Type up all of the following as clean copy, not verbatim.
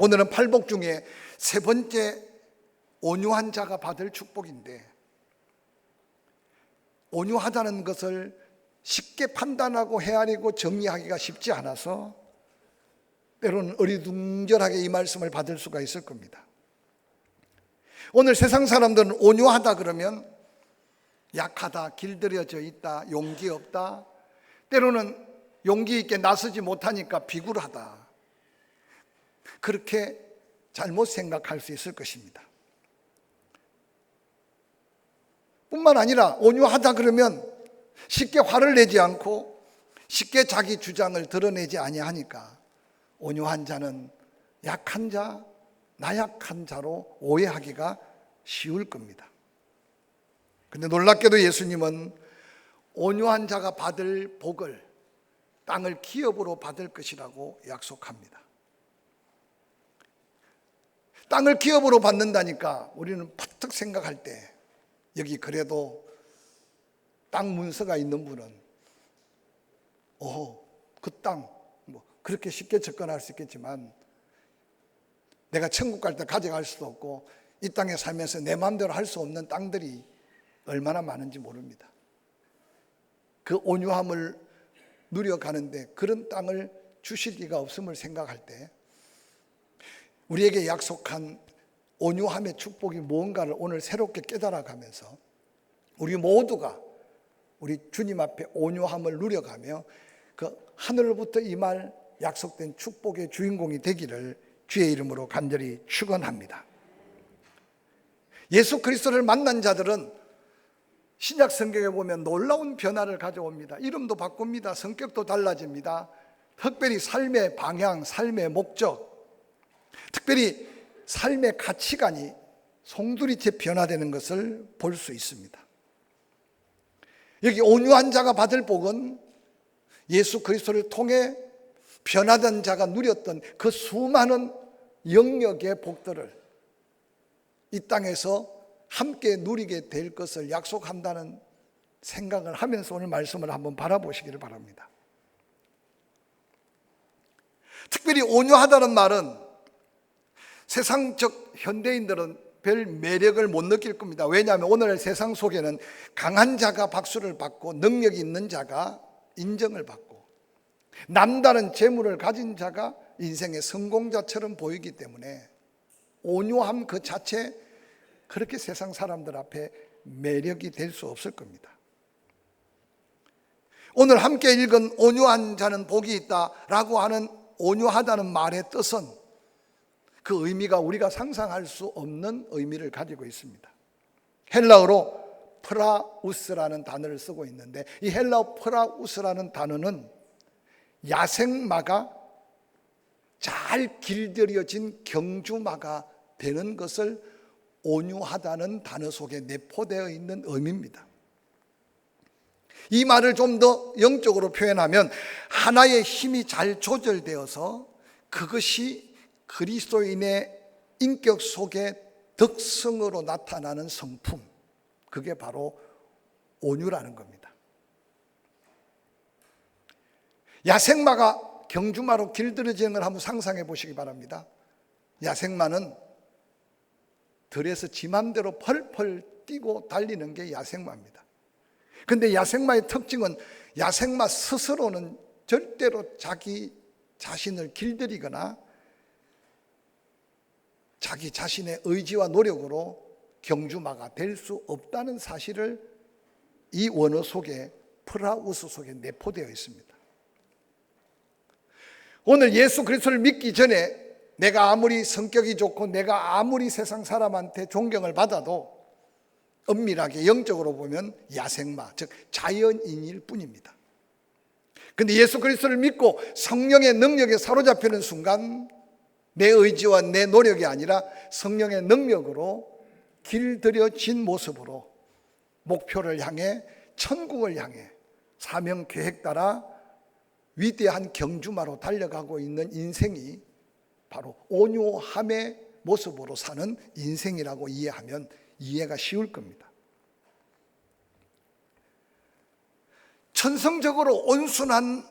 오늘은 팔복 중에 세 번째 온유한 자가 받을 축복인데, 온유하다는 것을 쉽게 판단하고 헤아리고 정리하기가 쉽지 않아서 때로는 어리둥절하게 이 말씀을 받을 수가 있을 겁니다. 오늘 세상 사람들은 온유하다 그러면 약하다, 길들여져 있다, 용기 없다, 때로는 용기 있게 나서지 못하니까 비굴하다, 그렇게 잘못 생각할 수 있을 것입니다. 뿐만 아니라 온유하다 그러면 쉽게 화를 내지 않고 쉽게 자기 주장을 드러내지 아니하니까 온유한 자는 약한 자, 나약한 자로 오해하기가 쉬울 겁니다. 그런데 놀랍게도 예수님은 온유한 자가 받을 복을 땅을 기업으로 받을 것이라고 약속합니다. 땅을 기업으로 받는다니까 우리는 퍼뜩 생각할 때, 여기 그래도 땅 문서가 있는 분은 그 땅 그렇게 쉽게 접근할 수 있겠지만 내가 천국 갈 때 가져갈 수도 없고 이 땅에 살면서 내 마음대로 할 수 없는 땅들이 얼마나 많은지 모릅니다. 그 온유함을 누려가는데 그런 땅을 주실 리가 없음을 생각할 때 우리에게 약속한 온유함의 축복이 무언가를 오늘 새롭게 깨달아가면서 우리 모두가 우리 주님 앞에 온유함을 누려가며 그 하늘로부터 임할 약속된 축복의 주인공이 되기를 주의 이름으로 간절히 축원합니다. 예수 그리스도를 만난 자들은 신약 성경에 보면 놀라운 변화를 가져옵니다. 이름도 바꿉니다. 성격도 달라집니다. 특별히 삶의 방향, 삶의 목적, 특별히 삶의 가치관이 송두리째 변화되는 것을 볼 수 있습니다. 여기 온유한 자가 받을 복은 예수 그리스도를 통해 변화된 자가 누렸던 그 수많은 영역의 복들을 이 땅에서 함께 누리게 될 것을 약속한다는 생각을 하면서 오늘 말씀을 한번 바라보시기를 바랍니다. 특별히 온유하다는 말은 세상적 현대인들은 별 매력을 못 느낄 겁니다. 왜냐하면 오늘 세상 속에는 강한 자가 박수를 받고 능력이 있는 자가 인정을 받고 남다른 재물을 가진 자가 인생의 성공자처럼 보이기 때문에 온유함 그 자체 그렇게 세상 사람들 앞에 매력이 될 수 없을 겁니다. 오늘 함께 읽은 온유한 자는 복이 있다라고 하는 온유하다는 말의 뜻은 그 의미가 우리가 상상할 수 없는 의미를 가지고 있습니다. 헬라어로 프라우스라는 단어를 쓰고 있는데 이 헬라어 프라우스라는 단어는 야생마가 잘 길들여진 경주마가 되는 것을 온유하다는 단어 속에 내포되어 있는 의미입니다. 이 말을 좀 더 영적으로 표현하면 하나의 힘이 잘 조절되어서 그것이 그리스도인의 인격 속의 덕성으로 나타나는 성품, 그게 바로 온유라는 겁니다. 야생마가 경주마로 길들여지는 걸 한번 상상해 보시기 바랍니다. 야생마는 들에서 지 맘대로 펄펄 뛰고 달리는 게 야생마입니다. 그런데 야생마의 특징은 야생마 스스로는 절대로 자기 자신을 길들이거나 자기 자신의 의지와 노력으로 경주마가 될 수 없다는 사실을 이 원어 속에 프라우스 속에 내포되어 있습니다. 오늘 예수 그리스도를 믿기 전에 내가 아무리 성격이 좋고 내가 아무리 세상 사람한테 존경을 받아도 엄밀하게 영적으로 보면 야생마, 즉 자연인일 뿐입니다. 그런데 예수 그리스도를 믿고 성령의 능력에 사로잡히는 순간 내 의지와 내 노력이 아니라 성령의 능력으로 길들여진 모습으로 목표를 향해 천국을 향해 사명 계획 따라 위대한 경주마로 달려가고 있는 인생이 바로 온유함의 모습으로 사는 인생이라고 이해하면 이해가 쉬울 겁니다. 천성적으로 온순한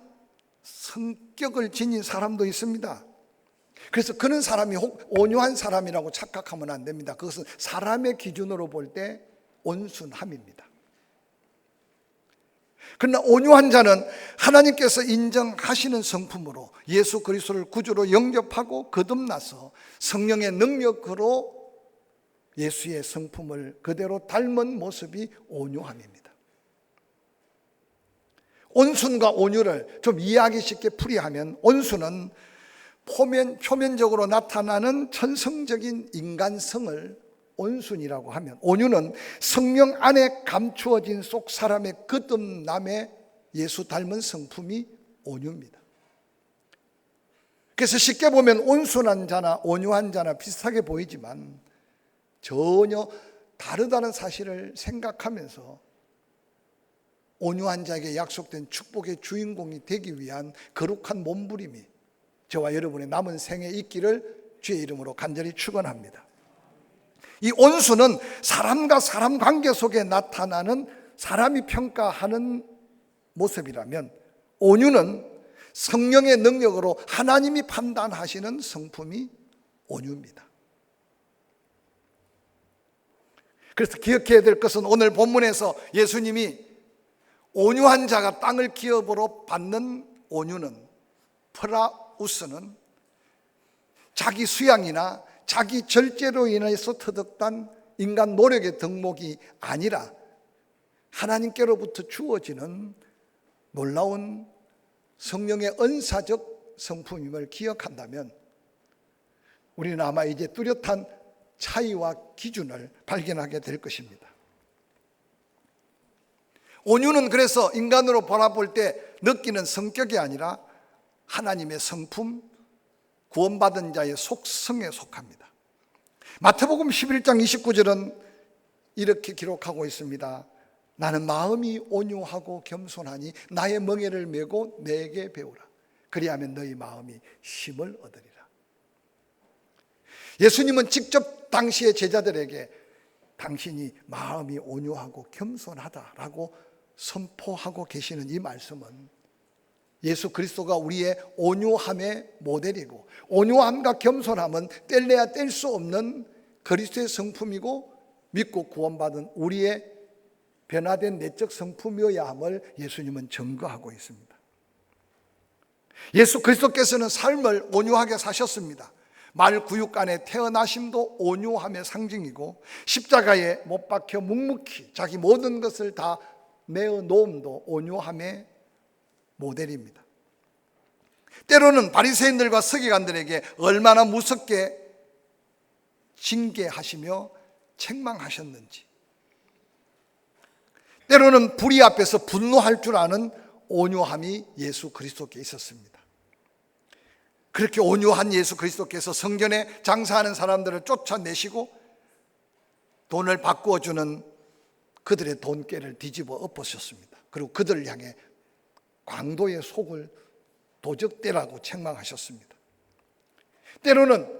성격을 지닌 사람도 있습니다. 그래서 그런 사람이 온유한 사람이라고 착각하면 안 됩니다. 그것은 사람의 기준으로 볼 때 온순함입니다. 그러나 온유한 자는 하나님께서 인정하시는 성품으로 예수 그리스도를 구주로 영접하고 거듭나서 성령의 능력으로 예수의 성품을 그대로 닮은 모습이 온유함입니다. 온순과 온유를 좀 이해하기 쉽게 풀이하면, 온순은 표면적으로 나타나는 천성적인 인간성을 온순이라고 하면, 온유는 성령 안에 감추어진 속 사람의 거듭남의 예수 닮은 성품이 온유입니다. 그래서 쉽게 보면 온순한 자나 온유한 자나 비슷하게 보이지만 전혀 다르다는 사실을 생각하면서 온유한 자에게 약속된 축복의 주인공이 되기 위한 거룩한 몸부림이 저와 여러분의 남은 생에 있기를 주의 이름으로 간절히 축원합니다. 이 온수는 사람과 사람 관계 속에 나타나는 사람이 평가하는 모습이라면, 온유는 성령의 능력으로 하나님이 판단하시는 성품이 온유입니다. 그래서 기억해야 될 것은, 오늘 본문에서 예수님이 온유한 자가 땅을 기업으로 받는 온유는, 프라우스는 자기 수양이나 자기 절제로 인해서 터득한 인간 노력의 덕목이 아니라 하나님께로부터 주어지는 놀라운 성령의 은사적 성품임을 기억한다면 우리는 아마 이제 뚜렷한 차이와 기준을 발견하게 될 것입니다. 온유는 그래서 인간으로 바라볼 때 느끼는 성격이 아니라 하나님의 성품, 구원받은 자의 속성에 속합니다. 마태복음 11장 29절은 이렇게 기록하고 있습니다. 나는 마음이 온유하고 겸손하니 나의 멍에를 메고 내게 배우라. 그리하면 너희 마음이 힘을 얻으리라. 예수님은 직접 당시의 제자들에게 당신이 마음이 온유하고 겸손하다라고 선포하고 계시는 이 말씀은 예수 그리스도가 우리의 온유함의 모델이고, 온유함과 겸손함은 뗄래야 뗄 수 없는 그리스도의 성품이고 믿고 구원받은 우리의 변화된 내적 성품이어야 함을 예수님은 증거하고 있습니다. 예수 그리스도께서는 삶을 온유하게 사셨습니다. 말 구육간에 태어나심도 온유함의 상징이고, 십자가에 못 박혀 묵묵히 자기 모든 것을 다 내어 놓음도 온유함의 모델입니다. 때로는 바리새인들과 서기관들에게 얼마나 무섭게 징계하시며 책망하셨는지, 때로는 불의 앞에서 분노할 줄 아는 온유함이 예수 그리스도께 있었습니다. 그렇게 온유한 예수 그리스도께서 성전에 장사하는 사람들을 쫓아내시고 돈을 바꾸어 주는 그들의 돈깨를 뒤집어 엎으셨습니다. 그리고 그들을 향해 광도의 속을 도적대라고 책망하셨습니다. 때로는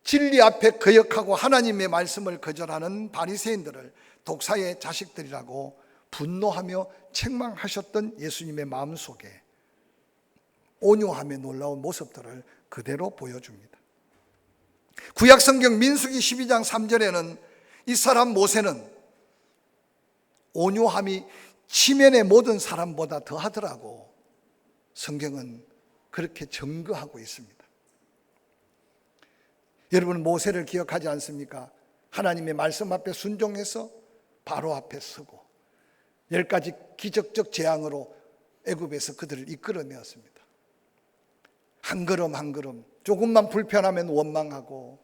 진리 앞에 거역하고 하나님의 말씀을 거절하는 바리새인들을 독사의 자식들이라고 분노하며 책망하셨던 예수님의 마음속에 온유함의 놀라운 모습들을 그대로 보여줍니다. 구약성경 민수기 12장 3절에는 이 사람 모세는 온유함이 지면의 모든 사람보다 더하더라고 성경은 그렇게 증거하고 있습니다. 여러분, 모세를 기억하지 않습니까? 하나님의 말씀 앞에 순종해서 바로 앞에 서고 10가지 기적적 재앙으로 애굽에서 그들을 이끌어내었습니다. 한 걸음 한 걸음, 조금만 불편하면 원망하고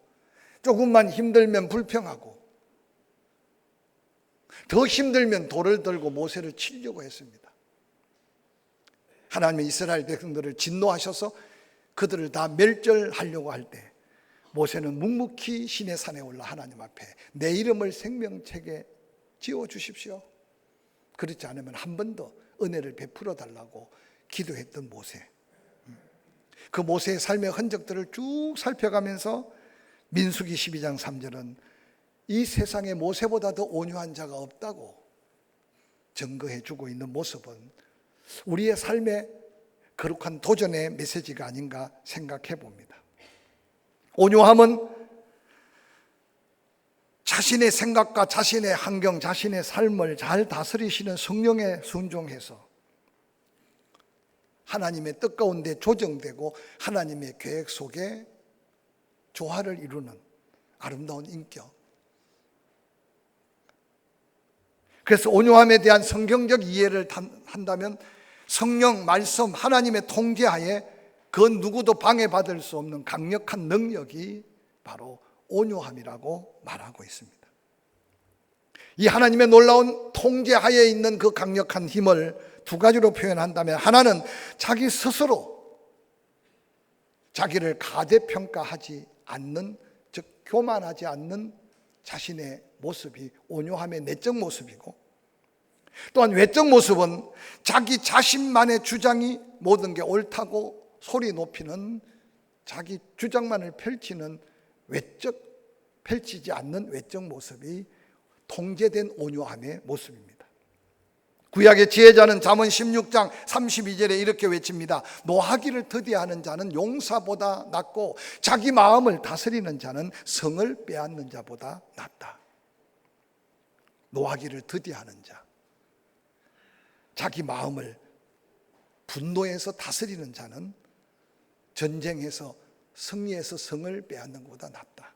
조금만 힘들면 불평하고 더 힘들면 돌을 들고 모세를 치려고 했습니다. 하나님의 이스라엘 백성들을 진노하셔서 그들을 다 멸절하려고 할 때 모세는 묵묵히 시내 산에 올라 하나님 앞에 내 이름을 생명책에 지어주십시오. 그렇지 않으면 한 번 더 은혜를 베풀어 달라고 기도했던 모세. 그 모세의 삶의 흔적들을 쭉 살펴가면서 민수기 12장 3절은 이 세상에 모세보다 더 온유한 자가 없다고 증거해 주고 있는 모습은 우리의 삶의 거룩한 도전의 메시지가 아닌가 생각해 봅니다. 온유함은 자신의 생각과 자신의 환경, 자신의 삶을 잘 다스리시는 성령에 순종해서 하나님의 뜻 가운데 조정되고 하나님의 계획 속에 조화를 이루는 아름다운 인격. 그래서 온유함에 대한 성경적 이해를 한다면 성령, 말씀, 하나님의 통제하에 그 누구도 방해받을 수 없는 강력한 능력이 바로 온유함이라고 말하고 있습니다. 이 하나님의 놀라운 통제하에 있는 그 강력한 힘을 두 가지로 표현한다면, 하나는 자기 스스로 자기를 가대평가하지 않는, 즉 교만하지 않는 자신의 모습이 온유함의 내적 모습이고, 또한 외적 모습은 자기 자신만의 주장이 모든 게 옳다고 소리 높이는, 자기 주장만을 펼치는 외적, 펼치지 않는 외적 모습이 통제된 온유함의 모습입니다. 구약의 지혜자는 잠언 16장 32절에 이렇게 외칩니다. 노하기를 더디하는 자는 용사보다 낫고 자기 마음을 다스리는 자는 성을 빼앗는 자보다 낫다. 노하기를 더디하는 자, 자기 마음을 분노해서 다스리는 자는 전쟁에서 승리해서 성을 빼앗는 것보다 낫다.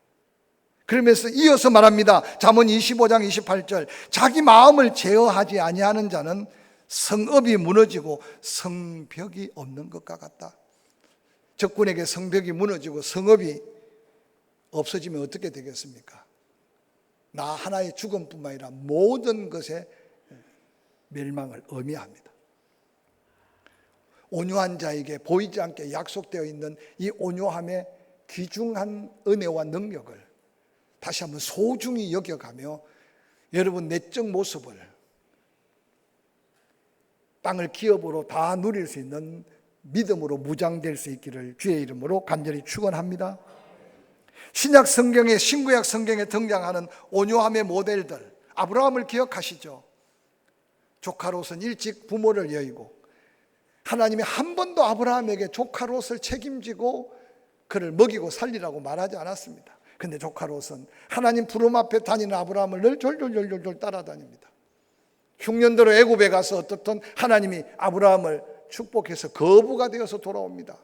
그러면서 이어서 말합니다. 잠언 25장 28절, 자기 마음을 제어하지 아니하는 자는 성읍이 무너지고 성벽이 없는 것과 같다. 적군에게 성벽이 무너지고 성읍이 없어지면 어떻게 되겠습니까? 나 하나의 죽음뿐만 아니라 모든 것의 멸망을 의미합니다. 온유한 자에게 보이지 않게 약속되어 있는 이 온유함의 귀중한 은혜와 능력을 다시 한번 소중히 여겨가며 여러분 내적 모습을 땅을 기업으로 다 누릴 수 있는 믿음으로 무장될 수 있기를 주의 이름으로 간절히 축원합니다. 신약 성경에, 신구약 성경에 등장하는 온유함의 모델들, 아브라함을 기억하시죠? 조카 롯은 일찍 부모를 여의고 하나님이 한 번도 아브라함에게 조카 롯을 책임지고 그를 먹이고 살리라고 말하지 않았습니다. 근데 조카 롯은 하나님 부름 앞에 다니는 아브라함을 늘 졸졸졸졸 따라다닙니다. 흉년대로 애굽에 가서 어떻든 하나님이 아브라함을 축복해서 거부가 되어서 돌아옵니다.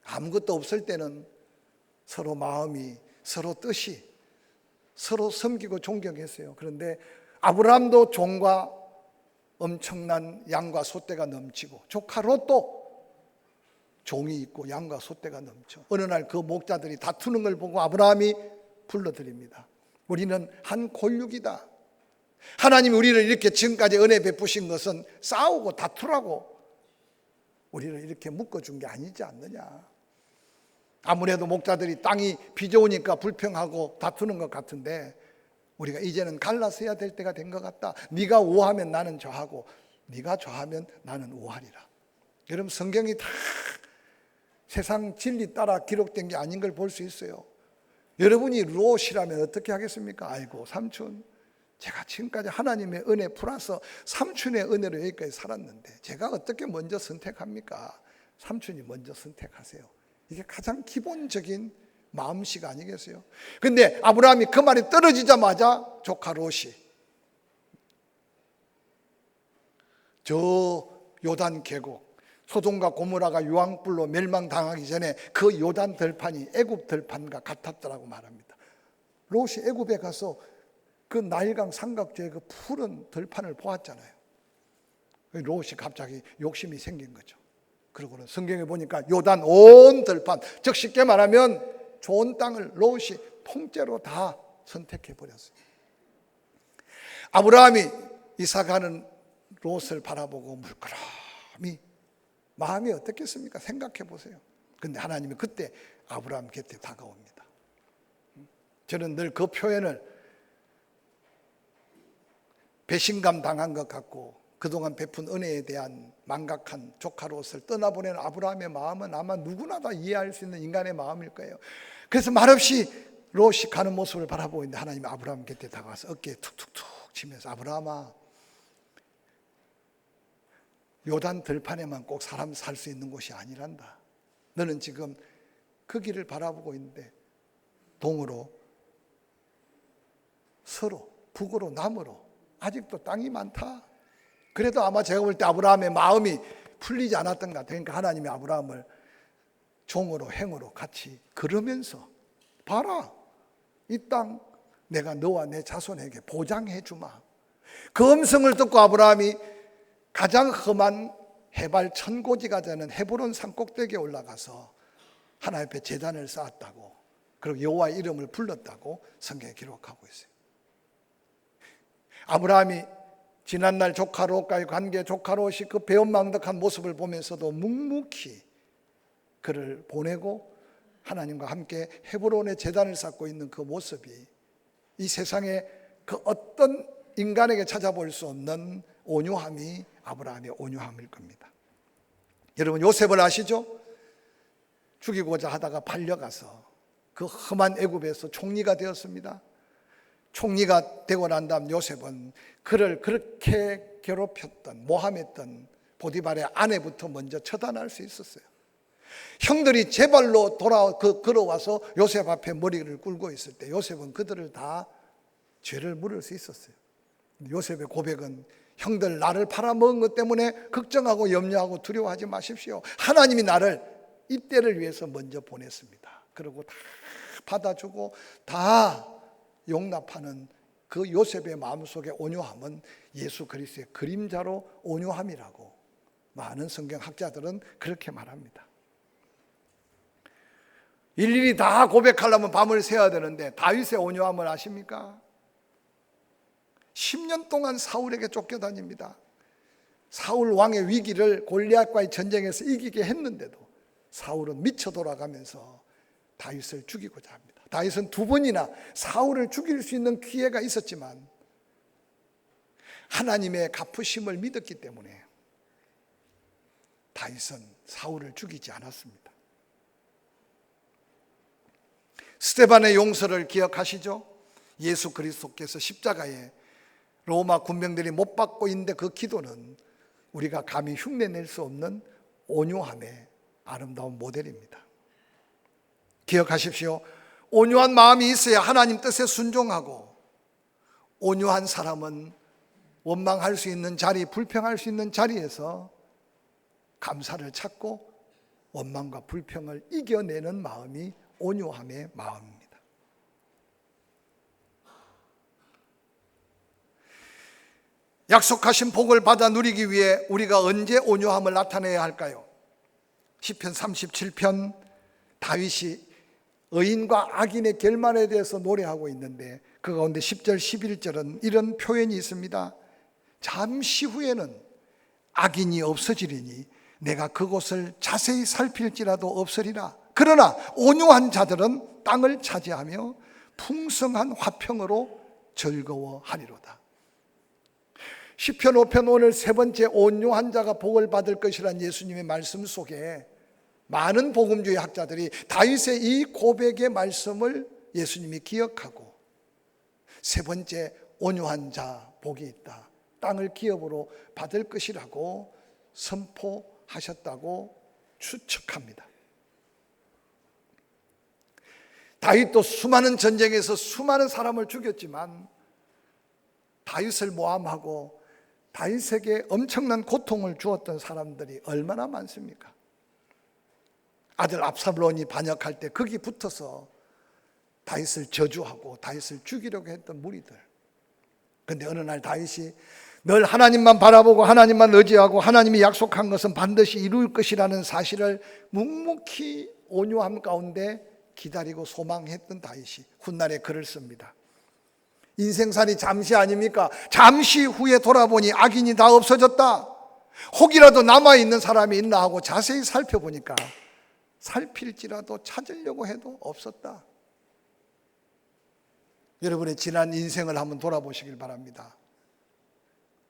아무것도 없을 때는 서로 마음이, 서로 뜻이, 서로 섬기고 존경했어요. 그런데 아브라함도 종과 엄청난 양과 소떼가 넘치고 조카 롯도 종이 있고 양과 소떼가 넘쳐. 어느 날 그 목자들이 다투는 걸 보고 아브라함이 불러드립니다. 우리는 한 골육이다. 하나님이 우리를 이렇게 지금까지 은혜 베푸신 것은 싸우고 다투라고 우리를 이렇게 묶어준 게 아니지 않느냐. 아무래도 목자들이 땅이 비좋으니까 불평하고 다투는 것 같은데 우리가 이제는 갈라서야 될 때가 된 것 같다. 네가 우하면 나는 좌하고 네가 좌하면 나는 우하리라. 여러분, 성경이 다 세상 진리 따라 기록된 게 아닌 걸 볼 수 있어요. 여러분이 롯이라면 어떻게 하겠습니까? 아이고 삼촌, 제가 지금까지 하나님의 은혜 플러스 삼촌의 은혜로 여기까지 살았는데 제가 어떻게 먼저 선택합니까? 삼촌이 먼저 선택하세요. 이게 가장 기본적인 마음씨가 아니겠어요? 근데 아브라함이 그 말이 떨어지자마자 조카 롯이 저 요단 계곡, 소돔과 고모라가 유황불로 멸망당하기 전에 그 요단 들판이 애굽 들판과 같았더라고 말합니다. 롯이 애굽에 가서 그 나일강 삼각지의 그 푸른 들판을 보았잖아요. 롯이 갑자기 욕심이 생긴 거죠. 그러고는 성경에 보니까 요단 온 들판, 즉 쉽게 말하면 좋은 땅을 롯이 통째로 다 선택해 버렸어요. 아브라함이 이사가는 롯을 바라보고 물끄러미 마음이 어떻겠습니까? 생각해 보세요. 근데 하나님이 그때 아브라함 곁에 다가옵니다. 저는 늘 그 표현을 배신감 당한 것 같고 그동안 베푼 은혜에 대한 망각한 조카 롯을 떠나보내는 아브라함의 마음은 아마 누구나 다 이해할 수 있는 인간의 마음일 거예요. 그래서 말없이 롯이 가는 모습을 바라보고 있는데 하나님이 아브라함 곁에 다가와서 어깨에 툭툭툭 치면서 아브라함아, 요단 들판에만 꼭 사람 살 수 있는 곳이 아니란다. 너는 지금 그 길을 바라보고 있는데 동으로 서로 북으로 남으로 아직도 땅이 많다. 그래도 아마 제가 볼 때 아브라함의 마음이 풀리지 않았던 것 같아요. 그러니까 하나님이 아브라함을 종으로 행으로 같이 걸으면서 봐라, 이 땅 내가 너와 내 자손에게 보장해 주마. 그 음성을 듣고 아브라함이 가장 험한 해발 1000고지가 되는 헤브론 산 꼭대기에 올라가서 하나님 앞에 제단을 쌓았다고, 그리고 여호와의 이름을 불렀다고 성경에 기록하고 있어요. 아브라함이 지난날 조카 롯과의 관계, 조카 롯이 그 배은망덕한 모습을 보면서도 묵묵히 그를 보내고 하나님과 함께 헤브론에 제단을 쌓고 있는 그 모습이 이 세상에 그 어떤 인간에게 찾아볼 수 없는 온유함이 아브라함의 온유함일 겁니다. 여러분, 요셉을 아시죠? 죽이고자 하다가 팔려가서 그 험한 애굽에서 총리가 되었습니다. 총리가 되고 난 다음 요셉은 그를 그렇게 괴롭혔던, 모함했던 보디발의 아내부터 먼저 처단할 수 있었어요. 형들이 제발로 걸어와서 요셉 앞에 머리를 꿇고 있을 때 요셉은 그들을 다 죄를 물을 수 있었어요. 요셉의 고백은 형들 나를 팔아먹은 것 때문에 걱정하고 염려하고 두려워하지 마십시오. 하나님이 나를 이때를 위해서 먼저 보냈습니다. 그리고 다 받아주고 다 용납하는 그 요셉의 마음속의 온유함은 예수 그리스도의 그림자로 온유함이라고 많은 성경학자들은 그렇게 말합니다. 일일이 다 고백하려면 밤을 새야 되는데 다윗의 온유함을 아십니까? 10년 동안 사울에게 쫓겨다닙니다. 사울 왕의 위기를 골리앗과의 전쟁에서 이기게 했는데도 사울은 미쳐 돌아가면서 다윗을 죽이고자 합니다. 다윗은 2번이나 사울을 죽일 수 있는 기회가 있었지만 하나님의 갚으심을 믿었기 때문에 다윗은 사울을 죽이지 않았습니다. 스데반의 용서를 기억하시죠? 예수 그리스도께서 십자가에 로마 군병들이 못 박고 있는데 그 기도는 우리가 감히 흉내낼 수 없는 온유함의 아름다운 모델입니다. 기억하십시오. 온유한 마음이 있어야 하나님 뜻에 순종하고, 온유한 사람은 원망할 수 있는 자리, 불평할 수 있는 자리에서 감사를 찾고 원망과 불평을 이겨내는 마음이 온유함의 마음입니다. 약속하신 복을 받아 누리기 위해 우리가 언제 온유함을 나타내야 할까요? 시편 37편 다윗이 의인과 악인의 결말에 대해서 노래하고 있는데 그 가운데 10절 11절은 이런 표현이 있습니다. 잠시 후에는 악인이 없어지리니 내가 그곳을 자세히 살필지라도 없으리라. 그러나 온유한 자들은 땅을 차지하며 풍성한 화평으로 즐거워하리로다. 시편 5편 오늘 3번째 온유한 자가 복을 받을 것이란 예수님의 말씀 속에 많은 복음주의 학자들이 다윗의 이 고백의 말씀을 예수님이 기억하고 3번째 온유한 자 복이 있다, 땅을 기업으로 받을 것이라고 선포하셨다고 추측합니다. 다윗도 수많은 전쟁에서 수많은 사람을 죽였지만 다윗을 모함하고 다윗에게 엄청난 고통을 주었던 사람들이 얼마나 많습니까? 아들 압살롬이 반역할 때 거기 붙어서 다윗을 저주하고 다윗을 죽이려고 했던 무리들. 그런데 어느 날 다윗이 늘 하나님만 바라보고 하나님만 의지하고 하나님이 약속한 것은 반드시 이룰 것이라는 사실을 묵묵히 온유함 가운데 기다리고 소망했던 다윗이 훗날에 글을 씁니다. 인생살이 잠시 아닙니까? 잠시 후에 돌아보니 악인이 다 없어졌다. 혹이라도 남아있는 사람이 있나 하고 자세히 살펴보니까 살필지라도 찾으려고 해도 없었다. 여러분의 지난 인생을 한번 돌아보시길 바랍니다.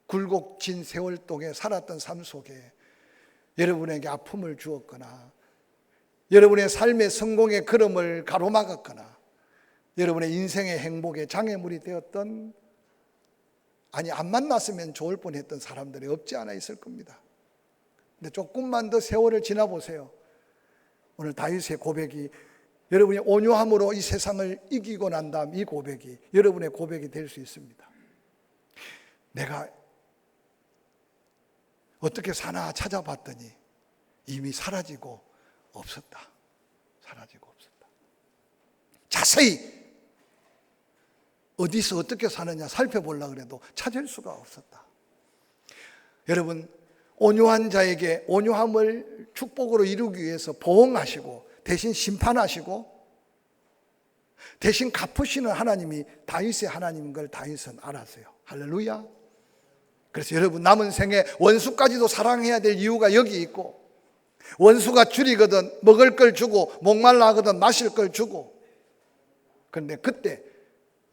굴곡진 세월 동에 살았던 삶 속에 여러분에게 아픔을 주었거나 여러분의 삶의 성공의 걸음을 가로막았거나 여러분의 인생의 행복에 장애물이 되었던, 아니 안 만났으면 좋을 뻔했던 사람들이 없지 않아 있을 겁니다. 근데 조금만 더 세월을 지나보세요. 오늘 다윗의 고백이 여러분이 온유함으로 이 세상을 이기고 난 다음 이 고백이 여러분의 고백이 될 수 있습니다. 내가 어떻게 사나 찾아봤더니 이미 사라지고 없었다. 사라지고 없었다. 자세히 어디서 어떻게 사느냐 살펴보려고 해도 찾을 수가 없었다. 여러분, 온유한 자에게 온유함을 축복으로 이루기 위해서 보응하시고 대신 심판하시고 대신 갚으시는 하나님이 다윗의 하나님인 걸 다윗은 알았어요. 할렐루야. 그래서 여러분, 남은 생에 원수까지도 사랑해야 될 이유가 여기 있고, 원수가 줄이거든 먹을 걸 주고 목말라 하거든 마실 걸 주고, 그런데 그때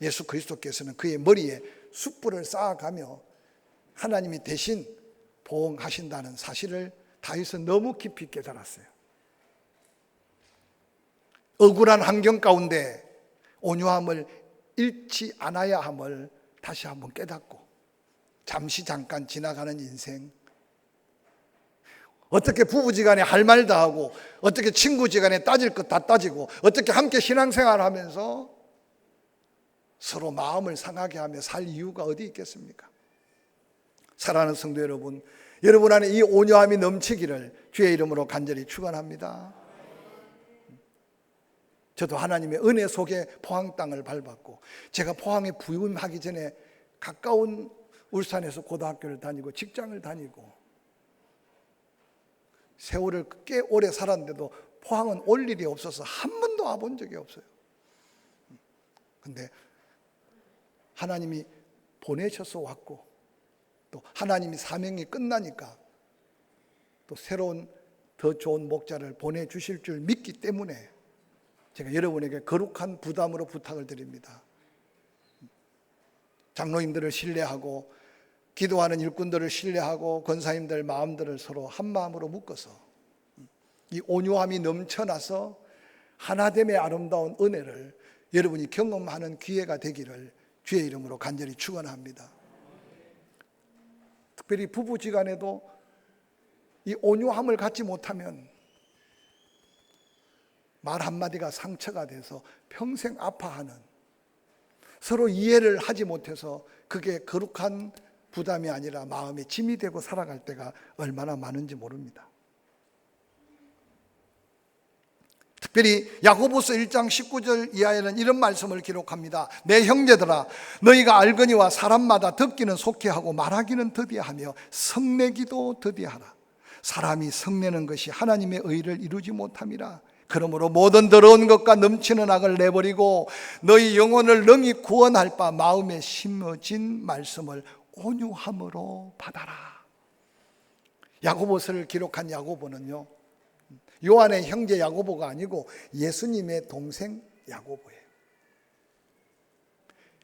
예수 그리스도께서는 그의 머리에 숯불을 쌓아가며 하나님이 대신 보응하신다는 사실을 다윗은 너무 깊이 깨달았어요. 억울한 환경 가운데 온유함을 잃지 않아야 함을 다시 한번 깨닫고, 잠시 잠깐 지나가는 인생, 어떻게 부부지간에 할 말 다 하고, 어떻게 친구지간에 따질 것 다 따지고, 어떻게 함께 신앙생활을 하면서 서로 마음을 상하게 하며 살 이유가 어디 있겠습니까? 사랑하는 성도 여러분, 여러분 안에 이 온유함이 넘치기를 주의 이름으로 간절히 축원합니다. 저도 하나님의 은혜 속에 포항 땅을 밟았고, 제가 포항에 부임하기 전에 가까운 울산에서 고등학교를 다니고 직장을 다니고 세월을 꽤 오래 살았는데도 포항은 올 일이 없어서 한 번도 와본 적이 없어요. 근데 하나님이 보내셔서 왔고, 또 하나님이 사명이 끝나니까 또 새로운 더 좋은 목자를 보내주실 줄 믿기 때문에 제가 여러분에게 거룩한 부담으로 부탁을 드립니다. 장로님들을 신뢰하고 기도하는 일꾼들을 신뢰하고 권사님들 마음들을 서로 한 마음으로 묶어서 이 온유함이 넘쳐나서 하나됨의 아름다운 은혜를 여러분이 경험하는 기회가 되기를 주의 이름으로 간절히 축원합니다. 특별히 부부지간에도 이 온유함을 갖지 못하면 말 한마디가 상처가 돼서 평생 아파하는, 서로 이해를 하지 못해서 그게 거룩한 부담이 아니라 마음에 짐이 되고 살아갈 때가 얼마나 많은지 모릅니다. 특별히 야고보서 1장 19절 이하에는 이런 말씀을 기록합니다. 내 형제들아, 너희가 알거니와 사람마다 듣기는 속히 하고 말하기는 더디하며 성내기도 더디하라. 사람이 성내는 것이 하나님의 의를 이루지 못함이라. 그러므로 모든 더러운 것과 넘치는 악을 내버리고 너희 영혼을 능히 구원할 바 마음에 심어진 말씀을 온유함으로 받아라. 야고보서를 기록한 야고보는요, 요한의 형제 야고보가 아니고 예수님의 동생 야고보예요.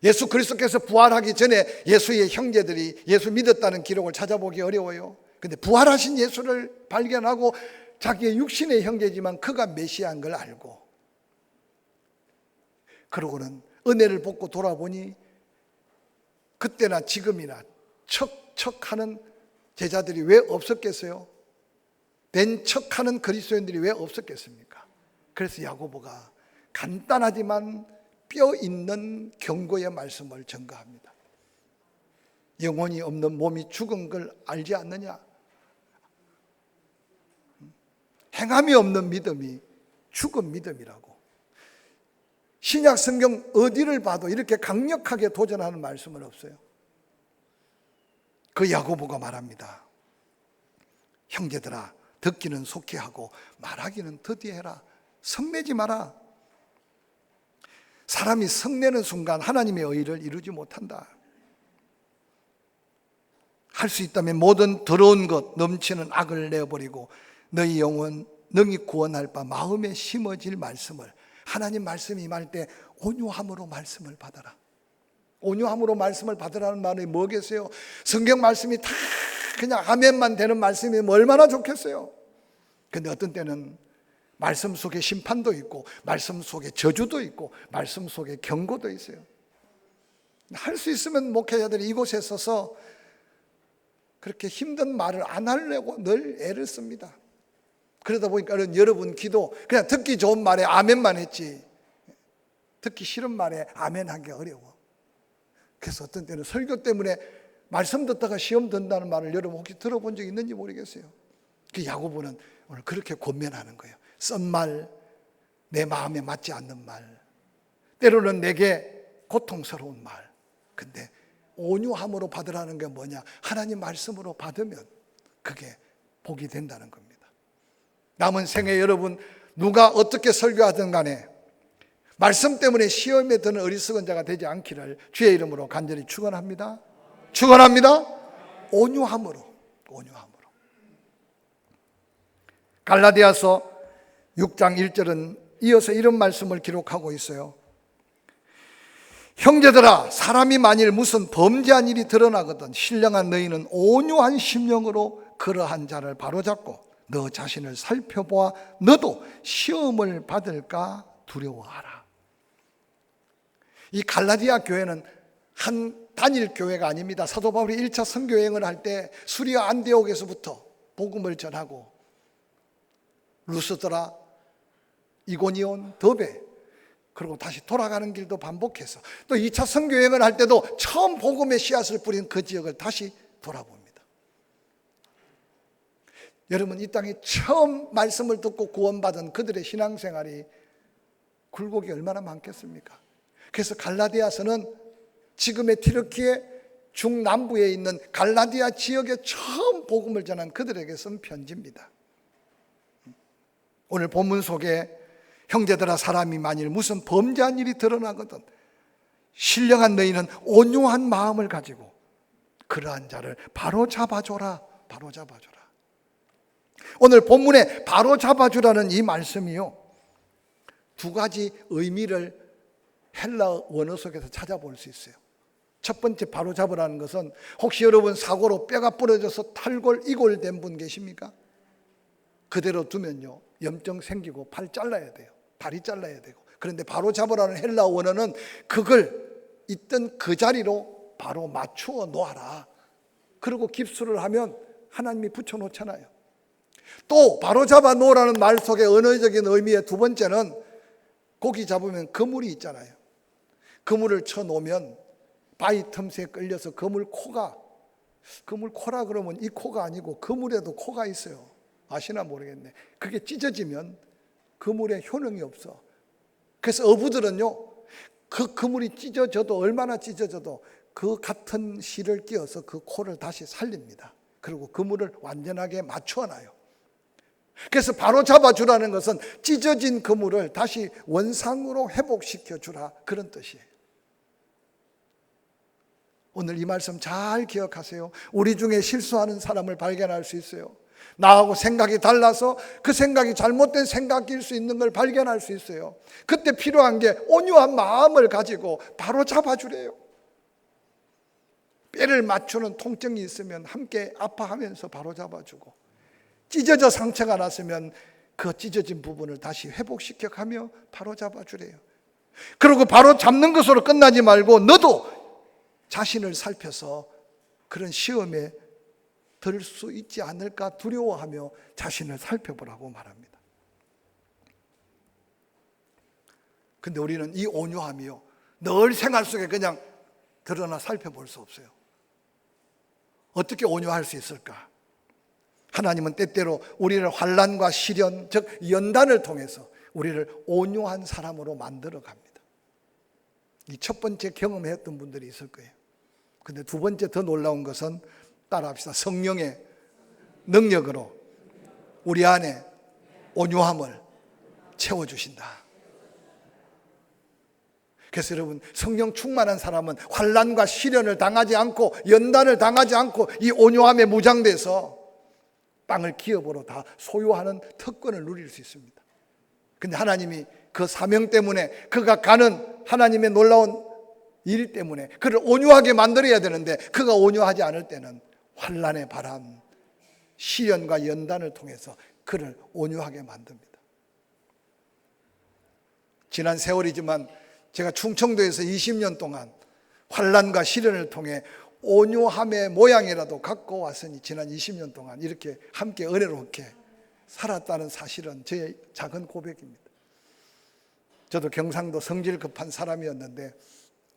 예수 그리스도께서 부활하기 전에 예수의 형제들이 예수 믿었다는 기록을 찾아보기 어려워요. 근데 부활하신 예수를 발견하고 자기의 육신의 형제지만 그가 메시아인 걸 알고, 그러고는 은혜를 받고 돌아보니 그때나 지금이나 척척하는 제자들이 왜 없었겠어요? 된 척하는 그리스도인들이 왜 없었겠습니까? 그래서 야고보가 간단하지만 뼈 있는 경고의 말씀을 전가합니다. 영혼이 없는 몸이 죽은 걸 알지 않느냐? 행함이 없는 믿음이 죽은 믿음이라고. 신약 성경 어디를 봐도 이렇게 강력하게 도전하는 말씀은 없어요. 그 야고보가 말합니다. 형제들아, 듣기는 속히 하고 말하기는 더디해라. 성내지 마라. 사람이 성내는 순간 하나님의 의를 이루지 못한다. 할 수 있다면 모든 더러운 것, 넘치는 악을 내버리고 너희 영혼 능히 구원할 바 마음에 심어질 말씀을, 하나님 말씀이 임할 때 온유함으로 말씀을 받아라. 온유함으로 말씀을 받으라는 말이 뭐겠어요? 성경 말씀이 다 그냥 아멘만 되는 말씀이면 얼마나 좋겠어요. 근데 어떤 때는 말씀 속에 심판도 있고 말씀 속에 저주도 있고 말씀 속에 경고도 있어요. 할 수 있으면 목회자들이 이곳에 서서 그렇게 힘든 말을 안 하려고 늘 애를 씁니다. 그러다 보니까 여러분 기도 그냥 듣기 좋은 말에 아멘만 했지 듣기 싫은 말에 아멘 하기 어려워. 그래서 어떤 때는 설교 때문에 말씀 듣다가 시험 든다는 말을 여러분 혹시 들어본 적 있는지 모르겠어요. 그 야고보는 오늘 그렇게 권면하는 거예요. 쓴 말, 내 마음에 맞지 않는 말, 때로는 내게 고통스러운 말. 근데 온유함으로 받으라는 게 뭐냐? 하나님 말씀으로 받으면 그게 복이 된다는 겁니다. 남은 생에 여러분 누가 어떻게 설교하든 간에 말씀 때문에 시험에 드는 어리석은 자가 되지 않기를 주의 이름으로 간절히 축원합니다. 축원합니다. 온유함으로. 갈라디아서 6장 1절은 이어서 이런 말씀을 기록하고 있어요. 형제들아, 사람이 만일 무슨 범죄한 일이 드러나거든 신령한 너희는 온유한 심령으로 그러한 자를 바로잡고 너 자신을 살펴보아 너도 시험을 받을까 두려워하라. 이 갈라디아 교회는 한 단일 교회가 아닙니다. 사도 바울이 1차 선교여행을 할 때 수리아 안디옥에서부터 복음을 전하고 루스드라, 이고니온, 더베 그리고 다시 돌아가는 길도 반복해서 또 2차 선교여행을 할 때도 처음 복음의 씨앗을 뿌린 그 지역을 다시 돌아봅니다. 여러분 이 땅에 처음 말씀을 듣고 구원받은 그들의 신앙생활이 굴곡이 얼마나 많겠습니까? 그래서 갈라디아서는 지금의 튀르키예 중남부에 있는 갈라디아 지역에 처음 복음을 전한 그들에게 쓴 편지입니다. 오늘 본문 속에 형제들아 사람이 만일 무슨 범죄한 일이 드러나거든 신령한 너희는 온유한 마음을 가지고 그러한 자를 바로 잡아줘라. 오늘 본문에 바로 잡아주라는 이 말씀이요, 두 가지 의미를 헬라 원어 속에서 찾아볼 수 있어요. 첫 번째 바로 잡으라는 것은 혹시 여러분 사고로 뼈가 부러져서 탈골, 이골된 분 계십니까? 그대로 두면요 염증 생기고 팔 잘라야 돼요. 다리 잘라야 되고. 그런데 바로 잡으라는 헬라 원어는 그걸 있던 그 자리로 바로 맞추어 놓아라. 그리고 깁스를 하면 하나님이 붙여 놓잖아요. 또 바로 잡아 놓으라는 말 속에 언어적인 의미의 두 번째는 고기 잡으면 그물이 있잖아요. 그물을 쳐 놓으면 바위 틈새에 끌려서 그물 코라 그러면 이 코가 아니고 그물에도 코가 있어요. 아시나 모르겠네. 그게 찢어지면 그물에 효능이 없어. 그래서 어부들은요 그 그물이 찢어져도 얼마나 찢어져도 그 같은 실을 끼워서 그 코를 다시 살립니다. 그리고 그물을 완전하게 맞춰놔요. 그래서 바로 잡아주라는 것은 찢어진 그물을 다시 원상으로 회복시켜 주라, 그런 뜻이에요. 오늘 이 말씀 잘 기억하세요. 우리 중에 실수하는 사람을 발견할 수 있어요. 나하고 생각이 달라서 그 생각이 잘못된 생각일 수 있는 걸 발견할 수 있어요. 그때 필요한 게 온유한 마음을 가지고 바로 잡아주래요. 뼈를 맞추는 통증이 있으면 함께 아파하면서 바로 잡아주고, 찢어져 상처가 났으면 그 찢어진 부분을 다시 회복시켜 가며 바로 잡아주래요. 그리고 바로 잡는 것으로 끝나지 말고 너도 자신을 살펴서 그런 시험에 들 수 있지 않을까 두려워하며 자신을 살펴보라고 말합니다. 근데 우리는 이 온유함이요 늘 생활 속에 그냥 드러나 살펴볼 수 없어요. 어떻게 온유할 수 있을까? 하나님은 때때로 우리를 환난과 시련, 즉 연단을 통해서 우리를 온유한 사람으로 만들어 갑니다. 이 첫 번째 경험했던 분들이 있을 거예요. 근데 두 번째 더 놀라운 것은 따라합시다. 성령의 능력으로 우리 안에 온유함을 채워주신다. 그래서 여러분 성령 충만한 사람은 환난과 시련을 당하지 않고 연단을 당하지 않고 이 온유함에 무장돼서 땅을 기업으로 다 소유하는 특권을 누릴 수 있습니다. 근데 하나님이 그 사명 때문에 그가 가는 하나님의 놀라운 일 때문에 그를 온유하게 만들어야 되는데 그가 온유하지 않을 때는 환난의 바람, 시련과 연단을 통해서 그를 온유하게 만듭니다. 지난 세월이지만 제가 충청도에서 20년 동안 환난과 시련을 통해 온유함의 모양이라도 갖고 왔으니 지난 20년 동안 이렇게 함께 은혜롭게 살았다는 사실은 저의 작은 고백입니다. 저도 경상도 성질 급한 사람이었는데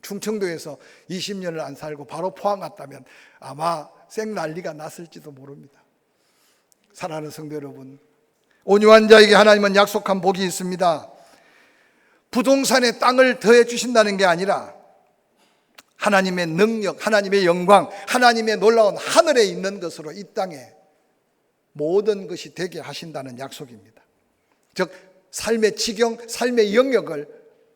충청도에서 20년을 안 살고 바로 포항 갔다면 아마 생난리가 났을지도 모릅니다. 사랑하는 성도 여러분, 온유한 자에게 하나님은 약속한 복이 있습니다. 부동산에 땅을 더해 주신다는 게 아니라 하나님의 능력, 하나님의 영광, 하나님의 놀라운 하늘에 있는 것으로 이 땅에 모든 것이 되게 하신다는 약속입니다. 즉 삶의 지경, 삶의 영역을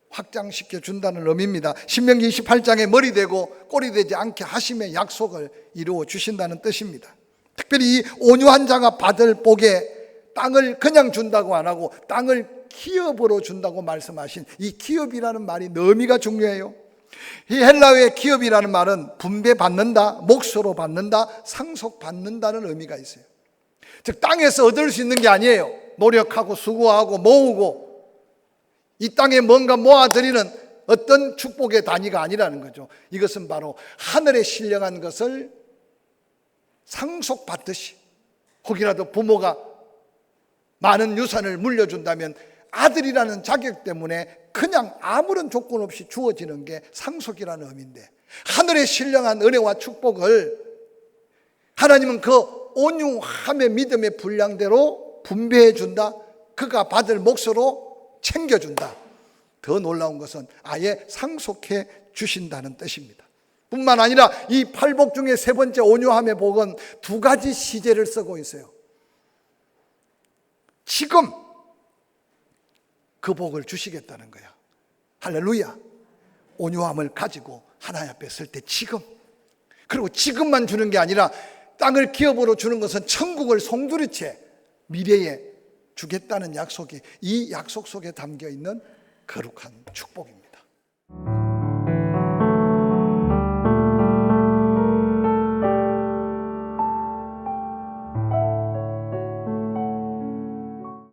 확장시켜 준다는 의미입니다. 신명기 28장에 머리 되고 꼬리 되지 않게 하심의 약속을 이루어 주신다는 뜻입니다. 특별히 이 온유한 자가 받을 복에 땅을 그냥 준다고 안 하고 땅을 기업으로 준다고 말씀하신 이 기업이라는 말이 의미가 중요해요. 이 헬라어의 기업이라는 말은 분배받는다, 몫으로 받는다, 상속받는다는 의미가 있어요. 즉 땅에서 얻을 수 있는 게 아니에요. 노력하고 수고하고 모으고 이 땅에 뭔가 모아들이는 어떤 축복의 단위가 아니라는 거죠. 이것은 바로 하늘에 신령한 것을 상속받듯이, 혹이라도 부모가 많은 유산을 물려준다면 아들이라는 자격 때문에 그냥 아무런 조건 없이 주어지는 게 상속이라는 의미인데, 하늘의 신령한 은혜와 축복을 하나님은 그 온유함의 믿음의 분량대로 분배해 준다. 그가 받을 몫으로 챙겨준다. 더 놀라운 것은 아예 상속해 주신다는 뜻입니다. 뿐만 아니라 이 팔복 중에 세 번째 온유함의 복은 두 가지 시제를 쓰고 있어요. 지금 그 복을 주시겠다는 거야. 할렐루야. 온유함을 가지고 하나님 앞에 설 때 지금, 그리고 지금만 주는 게 아니라 땅을 기업으로 주는 것은 천국을 송두리째 미래에 주겠다는 약속이 이 약속 속에 담겨 있는 거룩한 축복입니다.